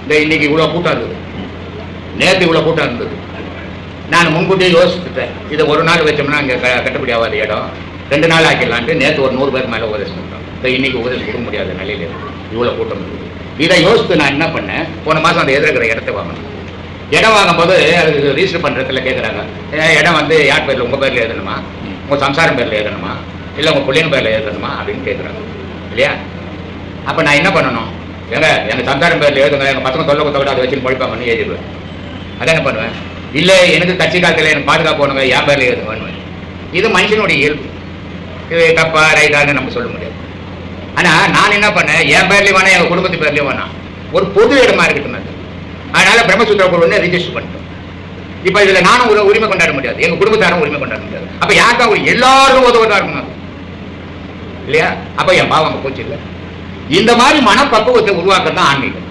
இந்த இன்னைக்கு இவ்வளோ கூட்டம் இருக்குது, நேற்று இவ்வளோ கூட்டம் இருந்தது. நான் முன்கூட்டியே யோசிச்சுட்டேன், இதை ஒரு நாள் வச்சோம்னா அங்கே கட்டுப்படி ஆகாத இடம், 2 நாள் ஆக்கிடலான்ட்டு நேற்று ஒரு 100 பேர் மேலே உபதேசம் பண்ணுறோம். இப்போ இன்னைக்கு உபதேசம் கொடுக்க முடியாத நிலையில் இவ்வளோ கூட்டம் இருக்குது. இதை யோசித்து நான் என்ன பண்ணேன், போன மாதம் அந்த எதிர்க்கிற இடத்த வாங்கணும். இடம் வாங்கும்போது அதுக்கு ரிஜிஸ்டர் பண்ணுறதுல கேட்குறாங்க, இடம் வந்து யார் பேரில், உங்கள் பேரில் எழுதணுமா, உங்கள் சம்சாரம் பேரில் எழுதணுமா, இல்லை உங்கள் பிள்ளைங்க பேரில் எழுதணுமா அப்படின்னு கேட்குறாங்க இல்லையா? அப்போ நான் என்ன பண்ணணும், எங்கள் சம்சாரம் பேரில் எழுதுங்க, எங்கள் பசங்க தொல்லை கொடுத்த அதை வச்சு பொழிப்பாங்கன்னு எழுதிடுவேன். அதான் என்ன பண்ணுவேன், இல்லை எனக்கு கட்சி காலத்தில் எனக்கு பாதுகாப்பு போகணுங்க, என் பேரில் எழுதுவேன்னு. இது மனுஷனுடைய இயல்பு. இது தப்பா ரைட்டான்னு நம்ம சொல்ல முடியாது. ஆனால் நான் என்ன பண்ணேன், என் பேர்லேயும் வேணாம், எங்கள் குடும்பத்து பேர்லேயும் வேணாம், ஒரு பொது இடமா இருக்கட்டும். அதனால பிரம்மசூத்திர குழுன்னு ரிஜிஸ்டர் பண்ணிட்டோம். இப்போ இதில் நானும் ஒரு உரிமை கொண்டாட முடியாது, எங்கள் குடும்பத்தாரும் உரிமை கொண்டாட முடியாது. அப்போ யாருக்கா எல்லாருக்கும் உதவுதா இருக்கணும் இல்லையா? அப்போ என் பாவம் அங்கே போச்சு இல்லை. இந்த மாதிரி மனப்பக்குவத்தை உருவாக்க தான் ஆன்மீகம்.